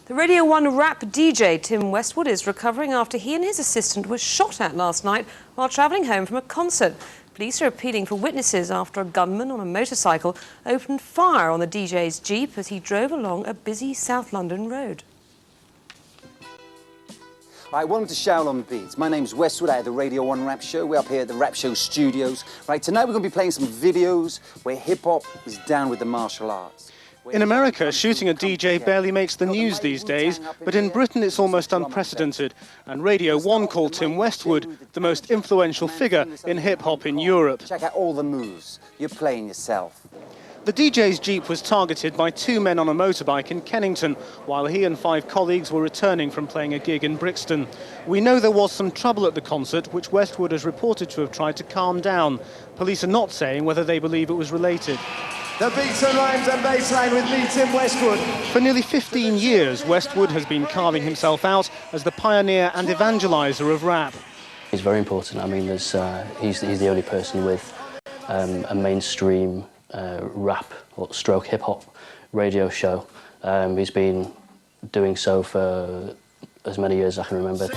The Radio 1 rap DJ Tim Westwood is recovering after he and his assistant were shot at last night while travelling home from a concert. Police are appealing for witnesses after a gunman on a motorcycle opened fire on the DJ's Jeep as he drove along a busy South London road. Right, welcome to Shout on the Beats. My name's Westwood out of the Radio 1 Rap Show. We're up here at the Rap Show studios. Right, tonight we're going to be playing some videos where hip-hop is down with the martial arts. In America, shooting a DJ barely makes the news these days, but in Britain it's almost unprecedented. And Radio 1 called Tim Westwood the most influential figure in hip-hop in Europe. Check out all the moves. You're playing yourself. The DJ's Jeep was targeted by two men on a motorbike in Kennington, while he and 5 colleagues were returning from playing a gig in Brixton. We know there was some trouble at the concert, which Westwood has reported to have tried to calm down. Police are not saying whether they believe it was related. The beats and rhymes and bassline with me, Tim Westwood. For nearly 15 years, Westwood has been carving himself out as the pioneer and evangeliser of rap. He's very important. I mean, he's the only person with a mainstream rap or stroke hip-hop radio show. He's been doing so for as many years as I can remember.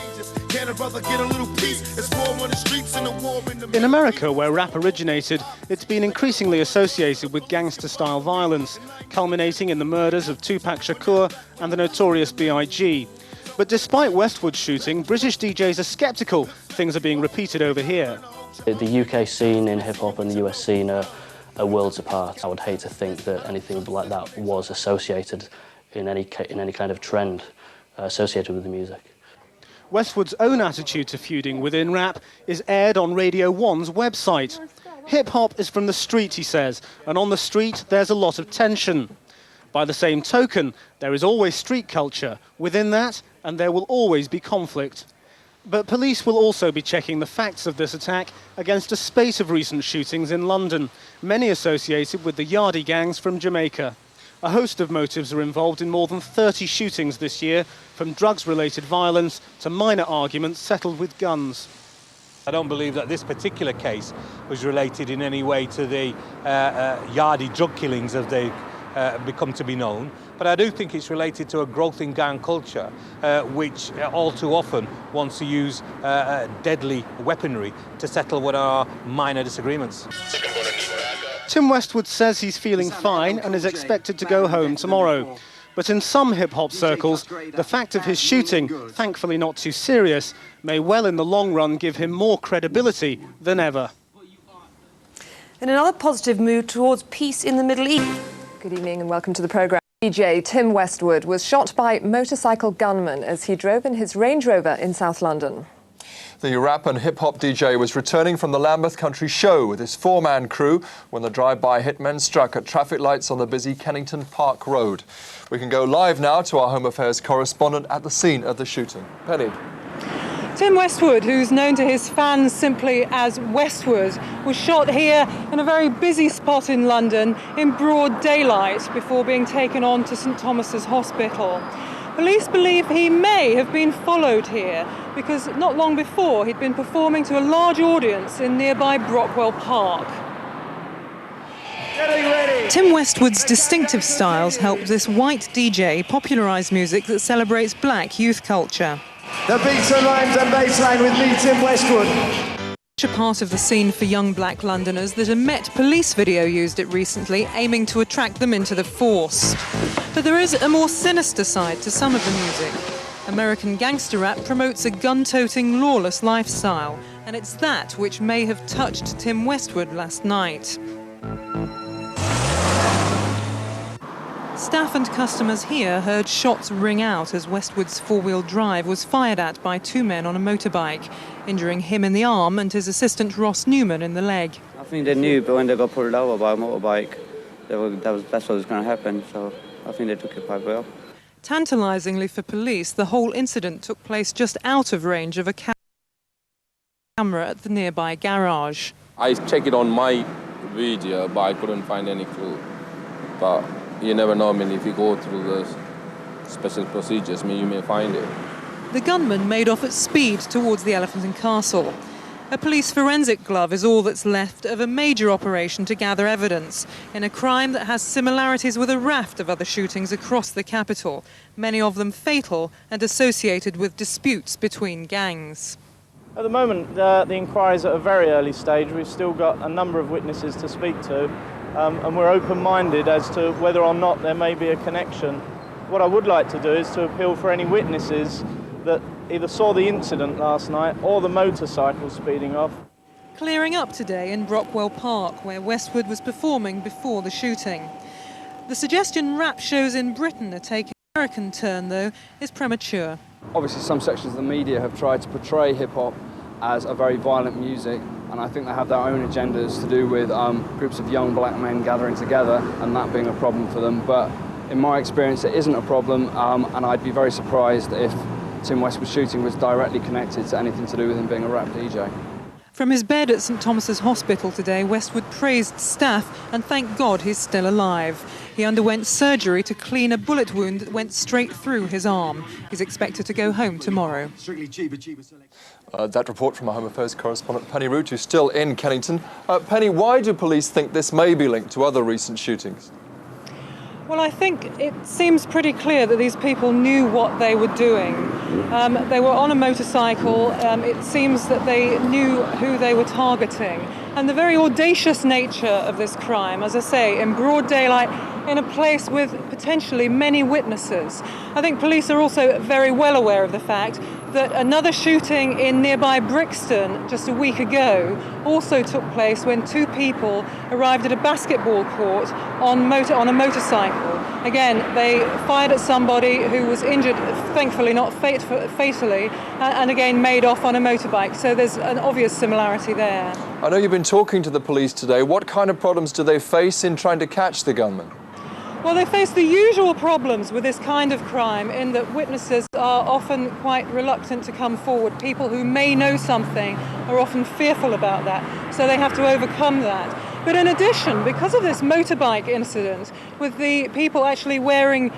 In America, where rap originated, it's been increasingly associated with gangster-style violence, culminating in the murders of Tupac Shakur and the notorious B.I.G. But despite Westwood's shooting, British DJs are sceptical things are being repeated over here. The UK scene in hip-hop and the US scene are worlds apart. I would hate to think that anything like that was associated in any kind of trend associated with the music. Westwood's own attitude to feuding within rap is aired on Radio 1's website. Hip-hop is from the street, he says, and on the street there's a lot of tension. By the same token, there is always street culture within that, and there will always be conflict. But police will also be checking the facts of this attack against a spate of recent shootings in London, many associated with the Yardie gangs from Jamaica. A host of motives are involved in more than 30 shootings this year, from drugs-related violence to minor arguments settled with guns. I don't believe that this particular case was related in any way to the Yardie drug killings as they become to be known, but I do think it's related to a growth in gang culture, which all too often wants to use deadly weaponry to settle what are minor disagreements. Tim Westwood says he's feeling fine and is expected to go home tomorrow. But in some hip-hop circles, the fact of his shooting, thankfully not too serious, may well in the long run give him more credibility than ever. In another positive move towards peace in the Middle East. Good evening and welcome to the programme. DJ Tim Westwood was shot by motorcycle gunmen as he drove in his Range Rover in South London. The rap and hip-hop DJ was returning from the Lambeth Country Show with his 4-man crew when the drive-by hitmen struck at traffic lights on the busy Kennington Park Road. We can go live now to our Home Affairs correspondent at the scene of the shooting. Penny. Tim Westwood, who's known to his fans simply as Westwood, was shot here in a very busy spot in London in broad daylight before being taken on to St Thomas's Hospital. Police believe he may have been followed here because not long before he'd been performing to a large audience in nearby Brockwell Park. Tim Westwood's distinctive styles helped this white DJ popularise music that celebrates black youth culture. The beats and rhymes and bassline with me, Tim Westwood. A part of the scene for young black Londoners that a Met Police video used it recently, aiming to attract them into the force. But there is a more sinister side to some of the music. American gangster rap promotes a gun-toting, lawless lifestyle, and it's that which may have touched Tim Westwood last night. Staff and customers here heard shots ring out as Westwood's four-wheel drive was fired at by 2 men on a motorbike, injuring him in the arm and his assistant Ross Newman in the leg. I think they knew, but when they got pulled over by a motorbike, that's what was going to happen, so I think they took it quite well. Tantalisingly for police, the whole incident took place just out of range of a camera at the nearby garage. I checked it on my video, but I couldn't find any clue. But you never know, I mean, if you go through the special procedures, you may find it. The gunman made off at speed towards the Elephant and Castle. A police forensic glove is all that's left of a major operation to gather evidence in a crime that has similarities with a raft of other shootings across the capital, many of them fatal and associated with disputes between gangs. At the moment, the inquiry's at a very early stage. We've still got a number of witnesses to speak to, and we're open-minded as to whether or not there may be a connection. What I would like to do is to appeal for any witnesses that either saw the incident last night or the motorcycle speeding off. Clearing up today in Brockwell Park, where Westwood was performing before the shooting. The suggestion rap shows in Britain are taking an American turn, though, is premature. Obviously, some sections of the media have tried to portray hip-hop as a very violent music, and I think they have their own agendas to do with groups of young black men gathering together and that being a problem for them. But in my experience, it isn't a problem, and I'd be very surprised if Tim Westwood's shooting was directly connected to anything to do with him being a rap DJ. From his bed at St Thomas's Hospital today, Westwood praised staff and thanked God he's still alive. He underwent surgery to clean a bullet wound that went straight through his arm. He's expected to go home tomorrow. That report from our Home Affairs correspondent Penny Root, who's still in Kennington. Penny, why do police think this may be linked to other recent shootings? Well, I think it seems pretty clear that these people knew what they were doing. They were on a motorcycle. It seems that they knew who they were targeting. And the very audacious nature of this crime, as I say, in broad daylight, in a place with potentially many witnesses. I think police are also very well aware of the fact that another shooting in nearby Brixton just a week ago also took place when two people arrived at a basketball court on a motorcycle. Again, they fired at somebody who was injured, thankfully not fatally, and again made off on a motorbike. So there's an obvious similarity there. I know you've been talking to the police today. What kind of problems do they face in trying to catch the gunman? Well, they face the usual problems with this kind of crime in that witnesses are often quite reluctant to come forward. People who may know something are often fearful about that, so they have to overcome that. But in addition, because of this motorbike incident, with the people actually wearing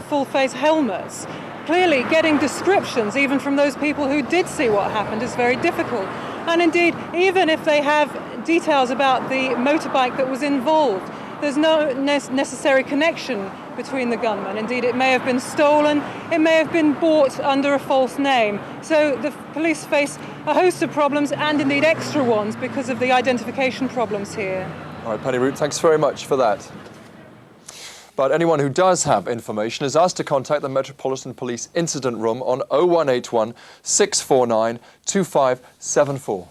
full-face helmets, clearly getting descriptions, even from those people who did see what happened, is very difficult. And indeed, even if they have details about the motorbike that was involved, there's no necessary connection between the gunmen. Indeed, it may have been stolen, it may have been bought under a false name. So the police face a host of problems, and indeed extra ones, because of the identification problems here. All right, Penny Root, thanks very much for that. But anyone who does have information is asked to contact the Metropolitan Police Incident Room on 0181 649 2574.